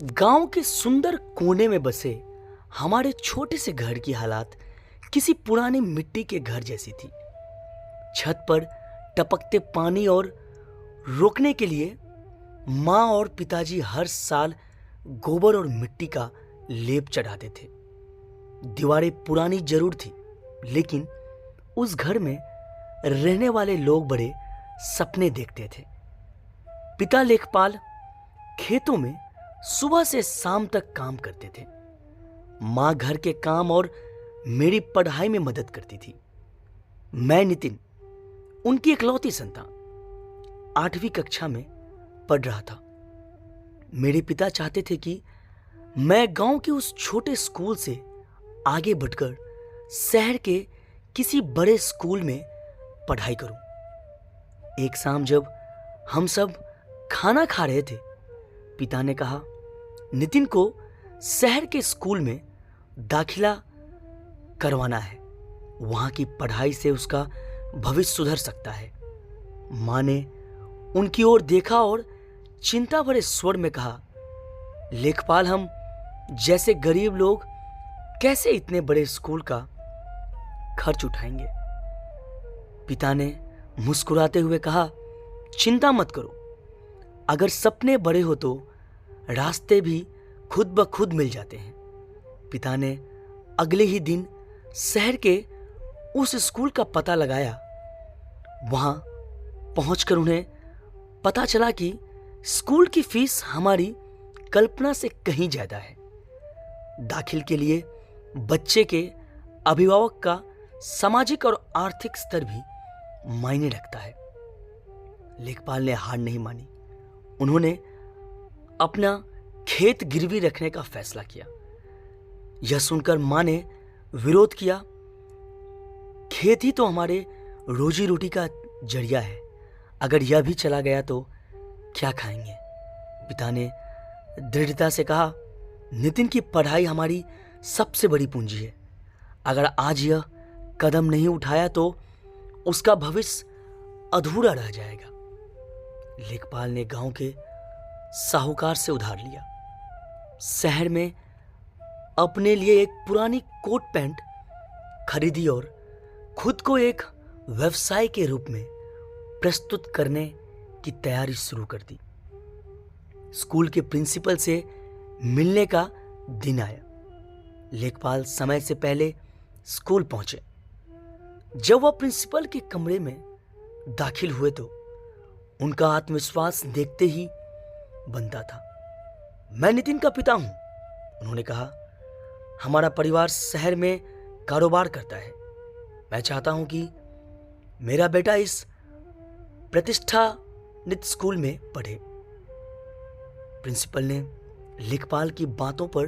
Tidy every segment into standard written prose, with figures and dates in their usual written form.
गांव के सुंदर कोने में बसे हमारे छोटे से घर की हालात किसी पुराने मिट्टी के घर जैसी थी। छत पर टपकते पानी और रोकने के लिए माँ और पिताजी हर साल गोबर और मिट्टी का लेप चढ़ाते थे। दीवारें पुरानी जरूर थी, लेकिन उस घर में रहने वाले लोग बड़े सपने देखते थे। पिता लेखपाल खेतों में सुबह से शाम तक काम करते थे। माँ घर के काम और मेरी पढ़ाई में मदद करती थी। मैं नितिन, उनकी इकलौती संतान, 8वीं कक्षा में पढ़ रहा था। मेरे पिता चाहते थे कि मैं गांव के उस छोटे स्कूल से आगे बढ़कर शहर के किसी बड़े स्कूल में पढ़ाई करूं। एक शाम जब हम सब खाना खा रहे थे, पिता ने कहा, नितिन को शहर के स्कूल में दाखिला करवाना है। वहां की पढ़ाई से उसका भविष्य सुधर सकता है। मां ने उनकी ओर देखा और चिंता भरे स्वर में कहा, लेखपाल, हम जैसे गरीब लोग कैसे इतने बड़े स्कूल का खर्च उठाएंगे? पिता ने मुस्कुराते हुए कहा, चिंता मत करो। अगर सपने बड़े हो तो रास्ते भी खुद ब खुद मिल जाते हैं। पिता ने अगले ही दिन शहर के उस स्कूल का पता लगाया। वहां पहुंचकर उन्हें पता चला कि स्कूल की फीस हमारी कल्पना से कहीं ज्यादा है। दाखिल के लिए बच्चे के अभिभावक का सामाजिक और आर्थिक स्तर भी मायने रखता है। लेखपाल ने हार नहीं मानी। उन्होंने अपना खेत गिरवी रखने का फैसला किया। यह सुनकर मां ने विरोध किया। खेत ही तो हमारे रोजी रोटी का जरिया है। अगर यह भी चला गया तो क्या खाएंगे? पिता ने दृढ़ता से कहा, नितिन की पढ़ाई हमारी सबसे बड़ी पूंजी है। अगर आज यह कदम नहीं उठाया तो उसका भविष्य अधूरा रह जाएगा। लेखपाल ने गांव के साहूकार से उधार लिया। शहर में अपने लिए एक पुरानी कोट पैंट खरीदी और खुद को एक व्यवसाय के रूप में प्रस्तुत करने की तैयारी शुरू कर दी। स्कूल के प्रिंसिपल से मिलने का दिन आया। लेखपाल समय से पहले स्कूल पहुंचे। जब वह प्रिंसिपल के कमरे में दाखिल हुए तो उनका आत्मविश्वास देखते ही बनता था। मैं नितिन का पिता हूं, उन्होंने कहा। हमारा परिवार शहर में कारोबार करता है। मैं चाहता हूं कि मेरा बेटा इस प्रतिष्ठानित स्कूल में पढ़े। प्रिंसिपल ने लेखपाल की बातों पर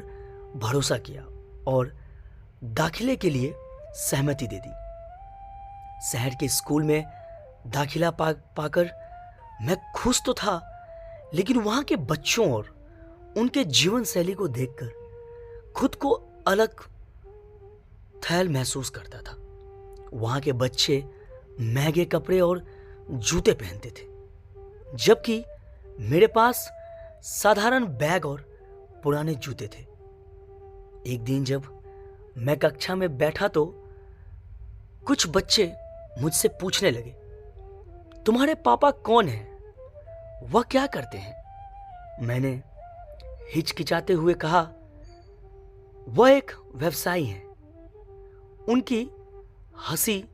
भरोसा किया और दाखिले के लिए सहमति दे दी। शहर के स्कूल में दाखिला पाकर मैं खुश तो था, लेकिन वहां के बच्चों और उनके जीवन शैली को देखकर खुद को अलग थैल महसूस करता था। वहां के बच्चे महंगे कपड़े और जूते पहनते थे, जबकि मेरे पास साधारण बैग और पुराने जूते थे। एक दिन जब मैं कक्षा में बैठा तो कुछ बच्चे मुझसे पूछने लगे, तुम्हारे पापा कौन हैं? वह क्या करते हैं? मैंने हिचकिचाते हुए कहा, वह एक व्यवसायी हैं। उनकी हंसी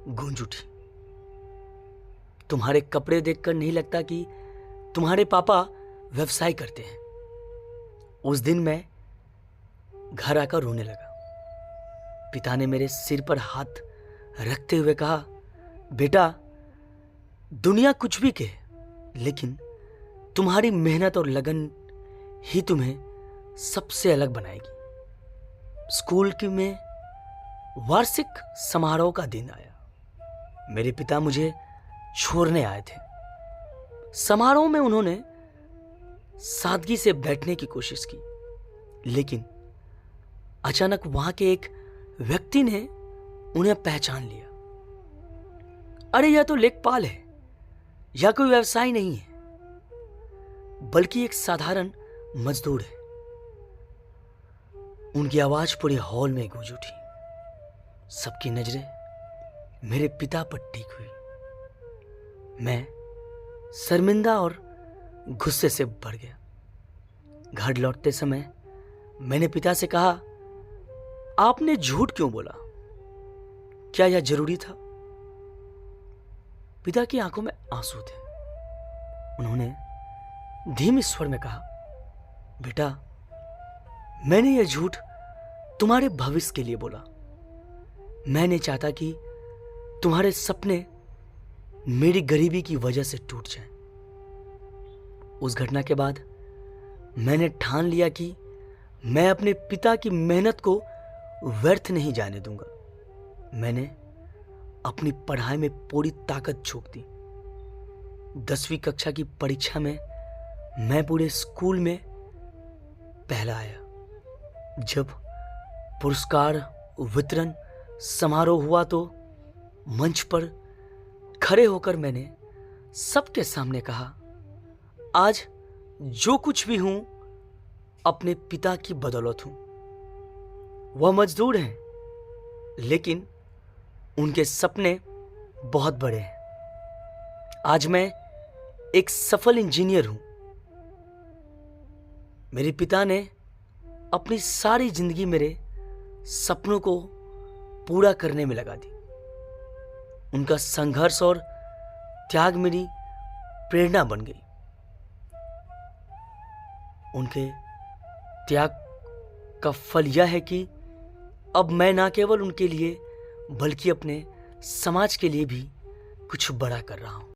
गूंज उठी। तुम्हारे कपड़े देखकर नहीं लगता कि तुम्हारे पापा व्यवसाय करते हैं। उस दिन मैं घर आकर रोने लगा। पिता ने मेरे सिर पर हाथ रखते हुए कहा, बेटा, दुनिया कुछ भी कहे, लेकिन तुम्हारी मेहनत और लगन ही तुम्हें सबसे अलग बनाएगी। स्कूल में वार्षिक समारोह का दिन आया। मेरे पिता मुझे छोड़ने आए थे। समारोह में उन्होंने सादगी से बैठने की कोशिश की, लेकिन अचानक वहां के एक व्यक्ति ने उन्हें पहचान लिया। अरे, यह तो लेखपाल है। यह कोई व्यवसाय नहीं है, बल्कि एक साधारण मजदूर हैं। उनकी आवाज पूरे हॉल में गूंज उठी। सबकी नजरें मेरे पिता पर टिकी हुई। मैं शर्मिंदा और गुस्से से भर गया। घर लौटते समय मैंने पिता से कहा, आपने झूठ क्यों बोला? क्या यह जरूरी था? पिता की आंखों में आंसू थे। उन्होंने धीमे स्वर में कहा, बेटा, मैंने यह झूठ तुम्हारे भविष्य के लिए बोला। मैं नहीं चाहता कि तुम्हारे सपने मेरी गरीबी की वजह से टूट जाएं। उस घटना के बाद मैंने ठान लिया कि मैं अपने पिता की मेहनत को व्यर्थ नहीं जाने दूंगा। मैंने अपनी पढ़ाई में पूरी ताकत झोंक दी। 10वीं कक्षा की परीक्षा में मैं पूरे स्कूल में पहला आया। जब पुरस्कार वितरण समारोह हुआ तो मंच पर खड़े होकर मैंने सबके सामने कहा, आज जो कुछ भी हूं अपने पिता की बदौलत हूं। वह मजदूर हैं, लेकिन उनके सपने बहुत बड़े हैं। आज मैं एक सफल इंजीनियर हूं। मेरे पिता ने अपनी सारी जिंदगी मेरे सपनों को पूरा करने में लगा दी। उनका संघर्ष और त्याग मेरी प्रेरणा बन गई। उनके त्याग का फल यह है कि अब मैं ना केवल उनके लिए बल्कि अपने समाज के लिए भी कुछ बड़ा कर रहा हूं।